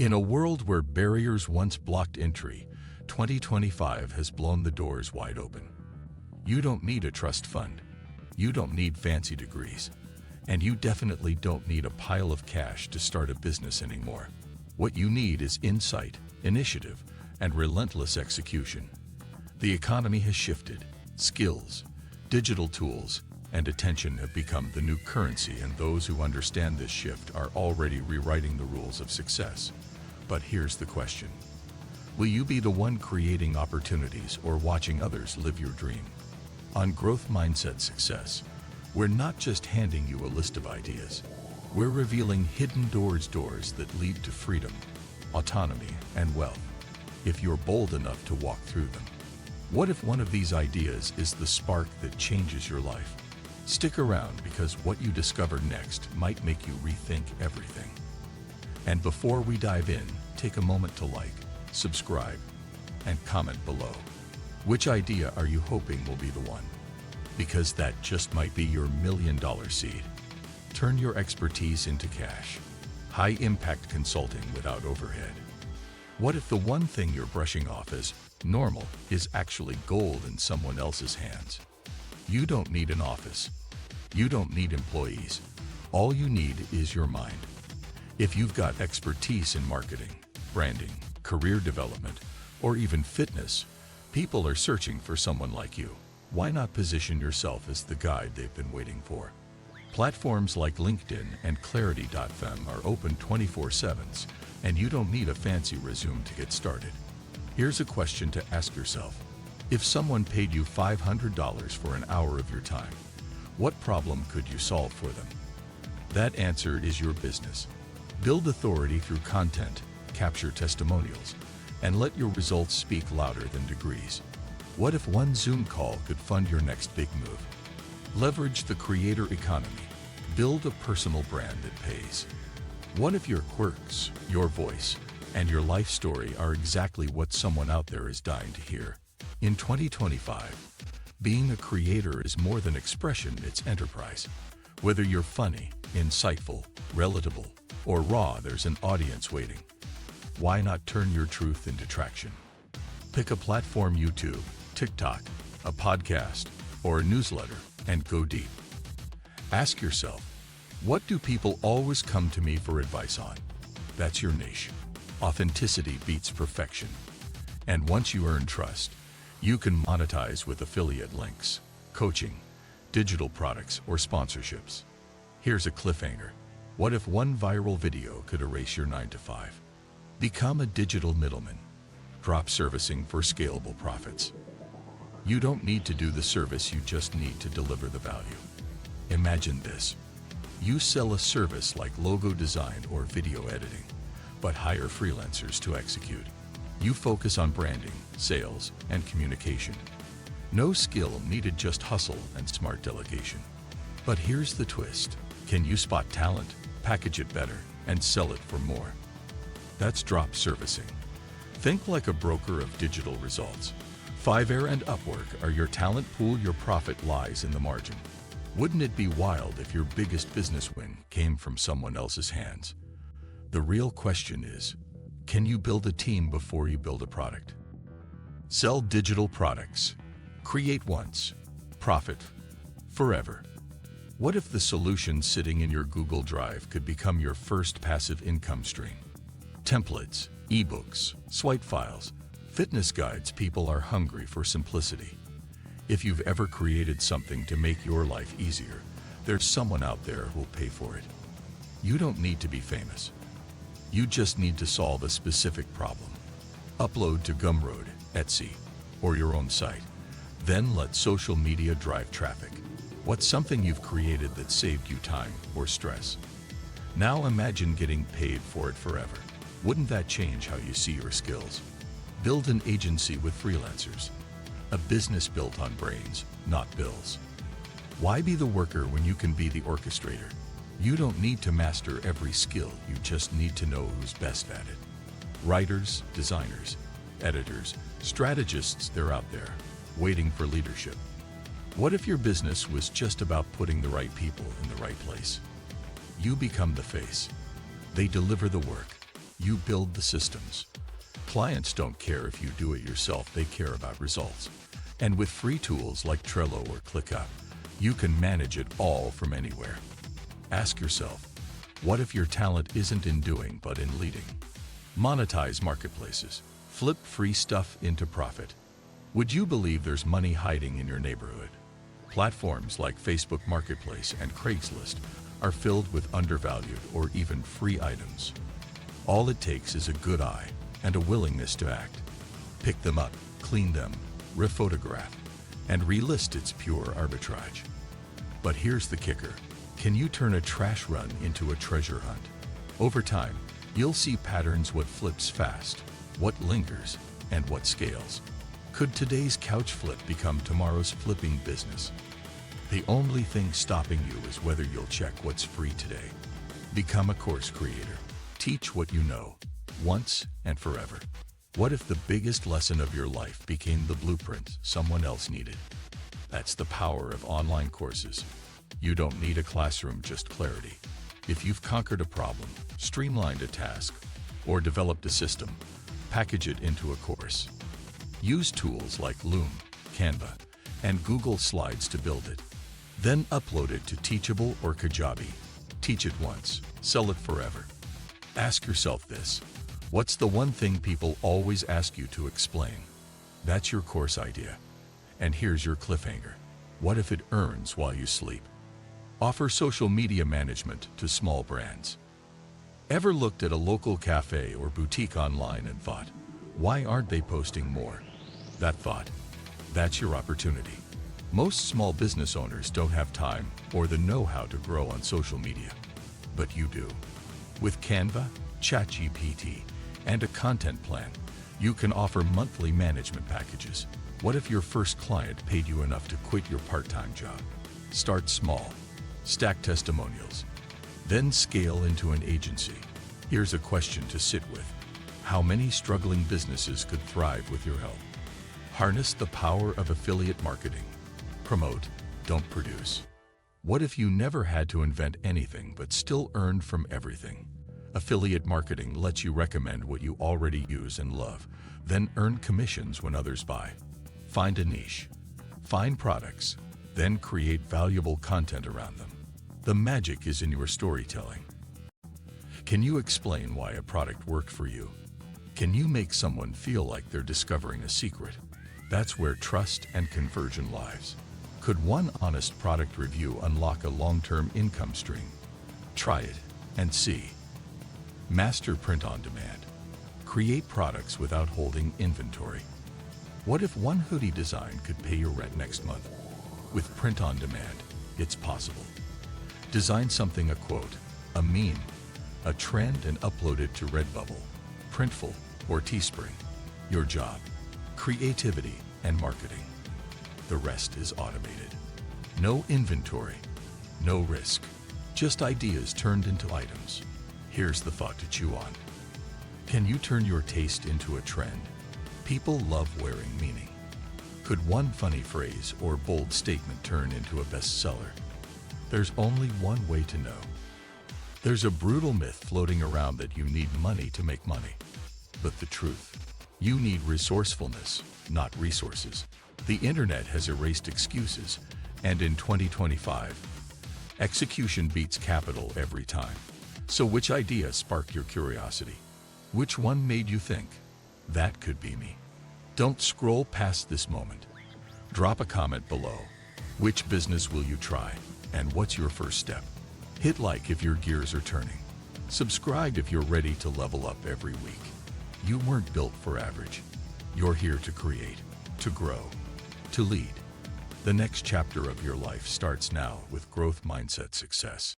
In a world where barriers once blocked entry, 2025 has blown the doors wide open. You don't need a trust fund. You don't need fancy degrees. And you definitely don't need a pile of cash to start a business anymore. What you need is insight, initiative, and relentless execution. The economy has shifted. Skills, digital tools, and attention have become the new currency, and those who understand this shift are already rewriting the rules of success. But here's the question. Will you be the one creating opportunities or watching others live your dream? On Growth Mindset Success, we're not just handing you a list of ideas. We're revealing hidden doors that lead to freedom, autonomy, and wealth, if you're bold enough to walk through them. What if one of these ideas is the spark that changes your life? Stick around, because what you discover next might make you rethink everything. And before we dive in, take a moment to like, subscribe, and comment below. Which idea are you hoping will be the one? Because that just might be your million-dollar seed. Turn your expertise into cash. High-impact consulting without overhead. What if the one thing you're brushing off as normal is actually gold in someone else's hands? You don't need an office. You don't need employees. All you need is your mind. If you've got expertise in marketing, branding, career development, or even fitness, people are searching for someone like you. Why not position yourself as the guide they've been waiting for? Platforms like LinkedIn and Clarity.fm are open 24/7, and you don't need a fancy resume to get started. Here's a question to ask yourself. If someone paid you $500 for an hour of your time, what problem could you solve for them? That answer is your business. Build authority through content, capture testimonials, and let your results speak louder than degrees. What if one Zoom call could fund your next big move? Leverage the creator economy. Build a personal brand that pays. What if your quirks, your voice, and your life story are exactly what someone out there is dying to hear? In 2025, being a creator is more than expression, it's enterprise. Whether you're funny, insightful, relatable, or raw, there's an audience waiting. Why not turn your truth into traction? Pick a platform: YouTube, TikTok, a podcast, or a newsletter, and go deep. Ask yourself, what do people always come to me for advice on? That's your niche. Authenticity beats perfection. And once you earn trust, you can monetize with affiliate links, coaching, digital products, or sponsorships. Here's a cliffhanger. What if one viral video could erase your 9-to-5? Become a digital middleman. Drop servicing for scalable profits. You don't need to do the service, you just need to deliver the value. Imagine this. You sell a service like logo design or video editing, but hire freelancers to execute. You focus on branding, sales, and communication. No skill needed, just hustle and smart delegation. But here's the twist. Can you spot talent, package it better, and sell it for more? That's drop servicing. Think like a broker of digital results. Fiverr and Upwork are your talent pool. Your profit lies in the margin. Wouldn't it be wild if your biggest business win came from someone else's hands? The real question is, can you build a team before you build a product? Sell digital products. Create once. Profit forever. What if the solution sitting in your Google Drive could become your first passive income stream? Templates, ebooks, swipe files, fitness guides. People are hungry for simplicity. If you've ever created something to make your life easier, there's someone out there who'll pay for it. You don't need to be famous. You just need to solve a specific problem. Upload to Gumroad, Etsy, or your own site. Then let social media drive traffic. What's something you've created that saved you time or stress? Now imagine getting paid for it forever. Wouldn't that change how you see your skills? Build an agency with freelancers. A business built on brains, not bills. Why be the worker when you can be the orchestrator? You don't need to master every skill, you just need to know who's best at it. Writers, designers, editors, strategists, they're out there, waiting for leadership. What if your business was just about putting the right people in the right place? You become the face. They deliver the work. You build the systems. Clients don't care if you do it yourself, they care about results. And with free tools like Trello or ClickUp, you can manage it all from anywhere. Ask yourself, what if your talent isn't in doing but in leading? Monetize marketplaces. Flip free stuff into profit. Would you believe there's money hiding in your neighborhood? Platforms like Facebook Marketplace and Craigslist are filled with undervalued or even free items. All it takes is a good eye and a willingness to act. Pick them up, clean them, rephotograph, and relist. It's pure arbitrage. But here's the kicker. Can you turn a trash run into a treasure hunt? Over time, you'll see patterns: what flips fast, what lingers, and what scales. Could today's couch flip become tomorrow's flipping business? The only thing stopping you is whether you'll check what's free today. Become a course creator. Teach what you know, once and forever. What if the biggest lesson of your life became the blueprint someone else needed? That's the power of online courses. You don't need a classroom, just clarity. If you've conquered a problem, streamlined a task, or developed a system, package it into a course. Use tools like Loom, Canva, and Google Slides to build it. Then upload it to Teachable or Kajabi. Teach it once, sell it forever. Ask yourself this: what's the one thing people always ask you to explain? That's your course idea. And here's your cliffhanger. What if it earns while you sleep? Offer social media management to small brands. Ever looked at a local cafe or boutique online and thought, why aren't they posting more? That thought, that's your opportunity. Most small business owners don't have time or the know-how to grow on social media, but you do. With Canva, ChatGPT, and a content plan, you can offer monthly management packages. What if your first client paid you enough to quit your part-time job? Start small, stack testimonials, then scale into an agency. Here's a question to sit with. How many struggling businesses could thrive with your help? Harness the power of affiliate marketing. Promote, don't produce. What if you never had to invent anything but still earned from everything? Affiliate marketing lets you recommend what you already use and love, then earn commissions when others buy. Find a niche, find products, then create valuable content around them. The magic is in your storytelling. Can you explain why a product worked for you? Can you make someone feel like they're discovering a secret? That's where trust and conversion lies. Could one honest product review unlock a long-term income stream? Try it and see. Master print on demand. Create products without holding inventory. What if one hoodie design could pay your rent next month? With print on demand, it's possible. Design something, a quote, a meme, a trend, and upload it to Redbubble, Printful, or Teespring. Your job: creativity and marketing. The rest is automated. No inventory, no risk, just ideas turned into items. Here's the thought to chew on. Can you turn your taste into a trend? People love wearing meaning. Could one funny phrase or bold statement turn into a bestseller? There's only one way to know. There's a brutal myth floating around that you need money to make money. But the truth, you need resourcefulness, not resources. The internet has erased excuses, and in 2025, execution beats capital every time. So which idea sparked your curiosity? Which one made you think, that could be me? Don't scroll past this moment. Drop a comment below. Which business will you try? And what's your first step? Hit like if your gears are turning. Subscribe if you're ready to level up every week. You weren't built for average. You're here to create, to grow, to lead. The next chapter of your life starts now with growth mindset success.